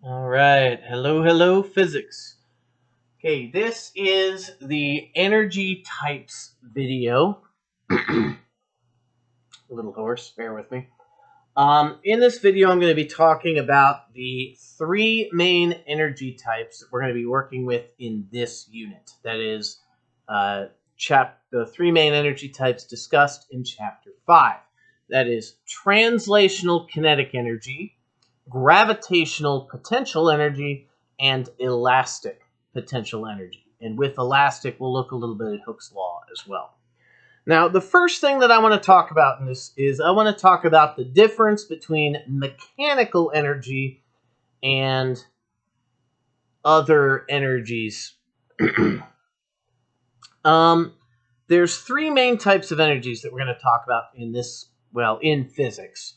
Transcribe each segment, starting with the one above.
All right. Hello, physics. Okay, this is the energy types video. A little hoarse, bear with me. In this video, I'm going to be talking about the three main energy types that we're going to be working with in this unit. That is, the three main energy types discussed in Chapter 5. That is translational kinetic energy, gravitational potential energy, and elastic potential energy. And with elastic, we'll look a little bit at Hooke's law as well. Now, the first thing that I want to talk about in this is I want to talk about the difference between mechanical energy and other energies. There's three main types of energies that we're going to talk about in this, in physics.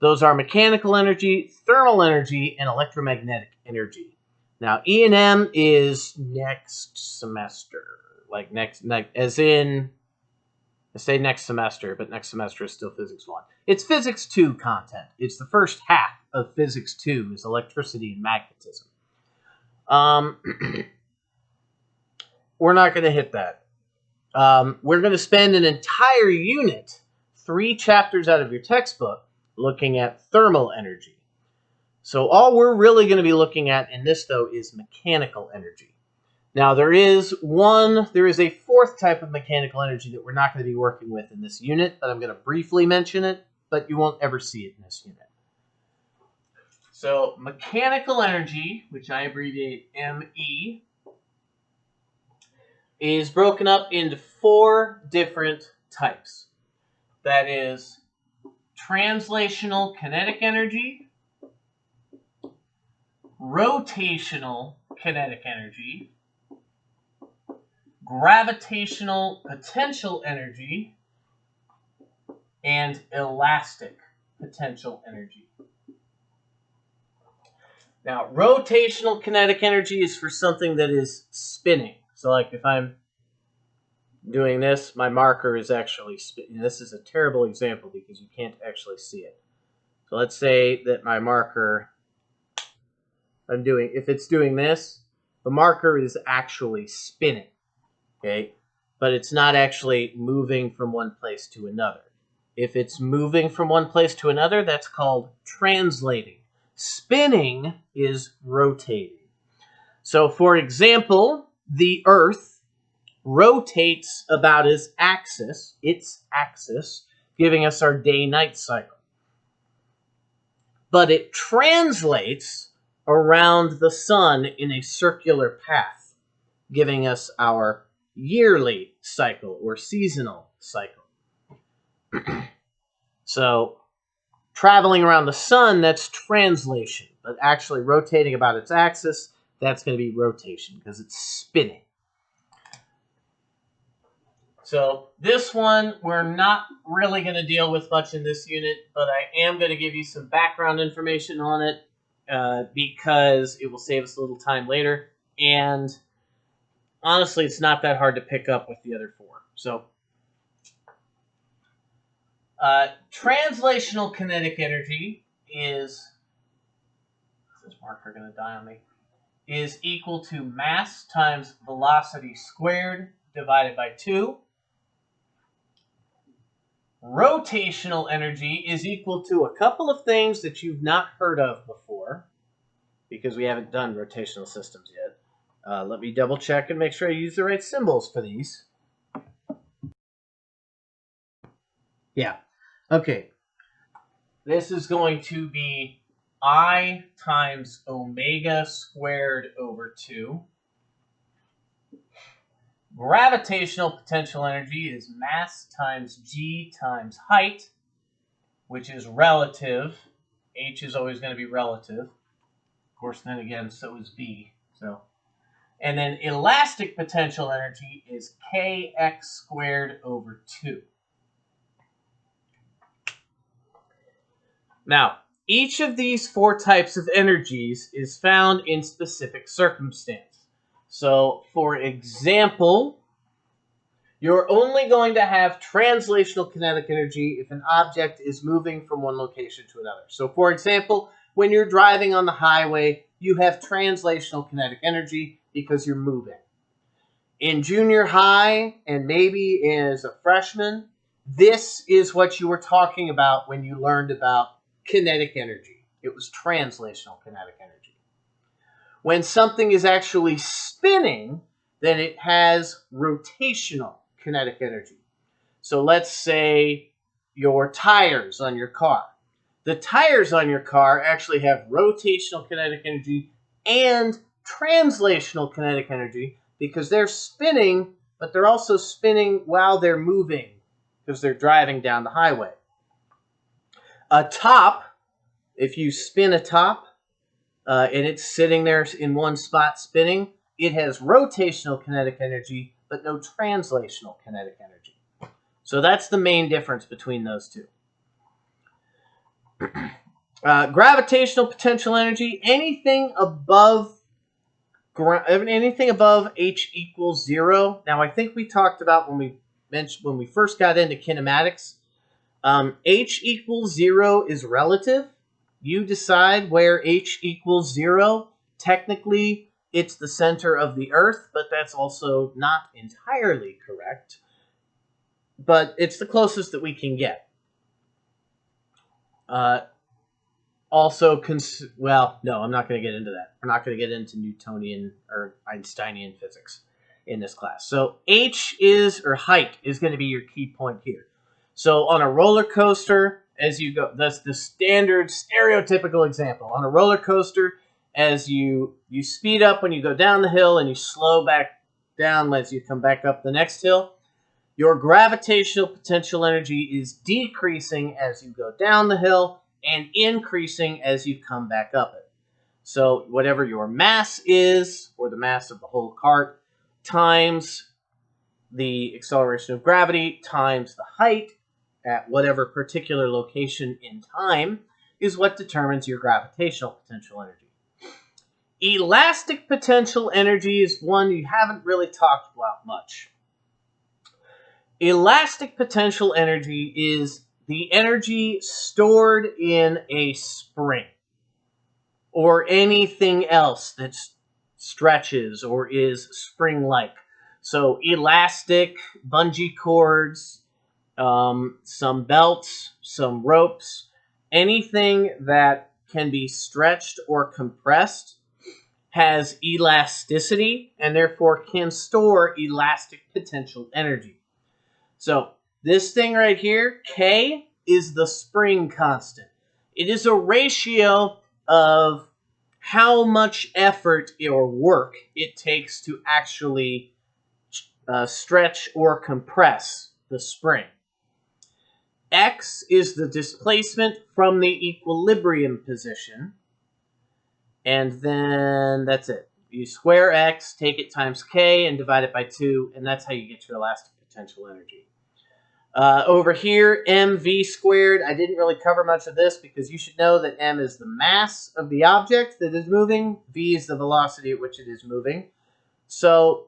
Those are mechanical energy, thermal energy, and electromagnetic energy. Now, E&M is next semester, like next as in, I say next semester, but next semester is still Physics 1. It's Physics 2 content. It's the first half of Physics 2 is electricity and magnetism. We're not going to hit that. We're going to spend an entire unit, 3 chapters out of your textbook, looking at thermal energy. So all we're really going to be looking at in this, though, is mechanical energy. Now, there is a fourth type of mechanical energy that we're not going to be working with in this unit, but I'm going to briefly mention it, but you won't ever see it in this unit. So mechanical energy, which I abbreviate ME, is broken up into 4 different types. That is translational kinetic energy, rotational kinetic energy, gravitational potential energy, and elastic potential energy. Now, rotational kinetic energy is for something that is spinning. So like if I'm doing this, my marker is actually spinning. This is a terrible example because you can't actually see it. So let's say that my marker, if it's doing this, the marker is actually spinning. Okay, but it's not actually moving from one place to another. If it's moving from one place to another, that's called translating. Spinning is rotating. So, for example, the Earth rotates about its axis, giving us our day-night cycle. But it translates around the sun in a circular path, giving us our yearly cycle or seasonal cycle. So traveling around the sun, that's translation, but actually rotating about its axis, that's going to be rotation because it's spinning. So this one, we're not really going to deal with much in this unit, but I am going to give you some background information on it because it will save us a little time later. And honestly, it's not that hard to pick up with the other 4. So translational kinetic energy is this marker going to die on me? Is equal to mass times velocity squared divided by 2. Rotational energy is equal to a couple of things that you've not heard of before because we haven't done rotational systems yet. Let me double check and make sure I use the right symbols for these. Yeah. Okay. This is going to be I times omega squared over 2. Gravitational potential energy is mass times g times height, which is relative. H is always going to be relative. Of course, then again, so is B. And then elastic potential energy is kx squared over 2. Now, each of these 4 types of energies is found in specific circumstance. So, for example, you're only going to have translational kinetic energy if an object is moving from one location to another. So, for example, when you're driving on the highway, you have translational kinetic energy because you're moving. In junior high and maybe as a freshman, this is what you were talking about when you learned about kinetic energy. It was translational kinetic energy. When something is actually spinning, then it has rotational kinetic energy. So let's say your tires on your car. The tires on your car actually have rotational kinetic energy and translational kinetic energy because they're spinning, but they're also spinning while they're moving because they're driving down the highway. A top, if you spin a top and it's sitting there in one spot spinning, it has rotational kinetic energy, but no translational kinetic energy. So that's the main difference between those two. Gravitational potential energy, anything above H equals 0. Now, I think we talked about when we first got into kinematics. H equals 0 is relative. You decide where H equals 0. Technically, it's the center of the Earth, but that's also not entirely correct. But it's the closest that we can get. Well, no, I'm not going to get into that. We're not going to get into Newtonian or Einsteinian physics in this class. So height is going to be your key point here. So on a roller coaster, as you go, that's the standard stereotypical example. On a roller coaster, as you speed up when you go down the hill and you slow back down as you come back up the next hill, your gravitational potential energy is decreasing as you go down the hill and increasing as you come back up it. So whatever your mass is, or the mass of the whole cart, times the acceleration of gravity times the height at whatever particular location in time is what determines your gravitational potential energy. Elastic potential energy is one you haven't really talked about much. Elastic potential energy is the energy stored in a spring or anything else that stretches or is spring-like. So elastic, bungee cords, some belts, some ropes, anything that can be stretched or compressed has elasticity and therefore can store elastic potential energy. So this thing right here, K, is the spring constant. It is a ratio of how much effort or work it takes to actually stretch or compress the spring. X is the displacement from the equilibrium position. And then that's it. You square X, take it times K, and divide it by 2, and that's how you get your elastic potential energy. Over here, mv squared. I didn't really cover much of this because you should know that m is the mass of the object that is moving. V is the velocity at which it is moving. So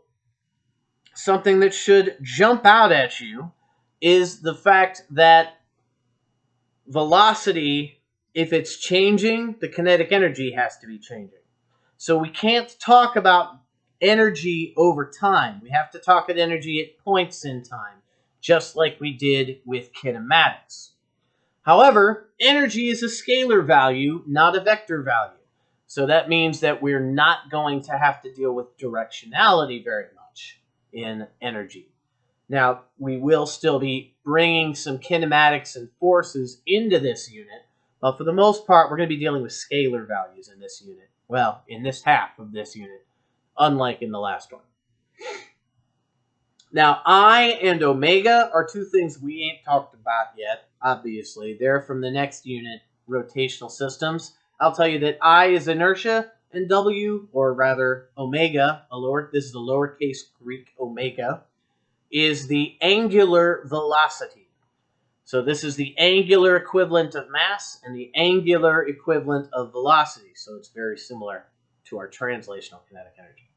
something that should jump out at you is the fact that velocity, if it's changing, the kinetic energy has to be changing. So we can't talk about energy over time. We have to talk about energy at points in time, just like we did with kinematics. However, energy is a scalar value, not a vector value. So that means that we're not going to have to deal with directionality very much in energy. Now, we will still be bringing some kinematics and forces into this unit, but for the most part, we're going to be dealing with scalar values in this unit. Well, in this half of this unit, unlike in the last one. Now, I and omega are two things we ain't talked about yet, obviously. They're from the next unit, rotational systems. I'll tell you that I is inertia, and W, or rather omega, this is the lowercase Greek omega, is the angular velocity. So this is the angular equivalent of mass and the angular equivalent of velocity. So it's very similar to our translational kinetic energy.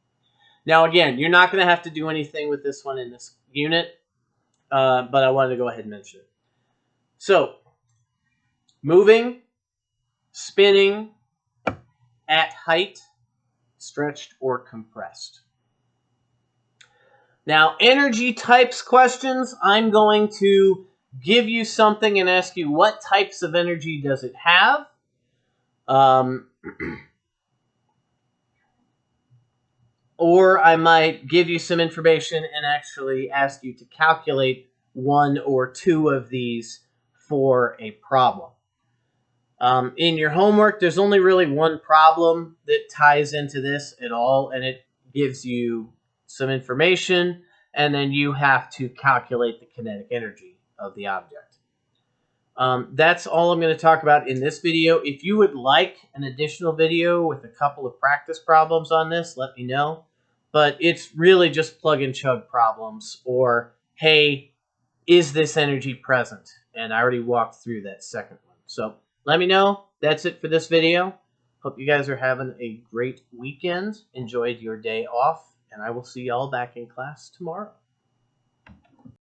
Now, again, you're not going to have to do anything with this one in this unit, but I wanted to go ahead and mention it. So, moving, spinning at height, stretched or compressed. Now, energy types questions, I'm going to give you something and ask you what types of energy does it have. Or I might give you some information and actually ask you to calculate one or two of these for a problem. In your homework, there's only really one problem that ties into this at all, and it gives you some information, and then you have to calculate the kinetic energy of the object. That's all I'm going to talk about in this video. If you would like an additional video with a couple of practice problems on this, let me know. But it's really just plug and chug problems, or, hey, is this energy present? And I already walked through that second one. So let me know. That's it for this video. Hope you guys are having a great weekend. Enjoyed your day off, and I will see y'all back in class tomorrow.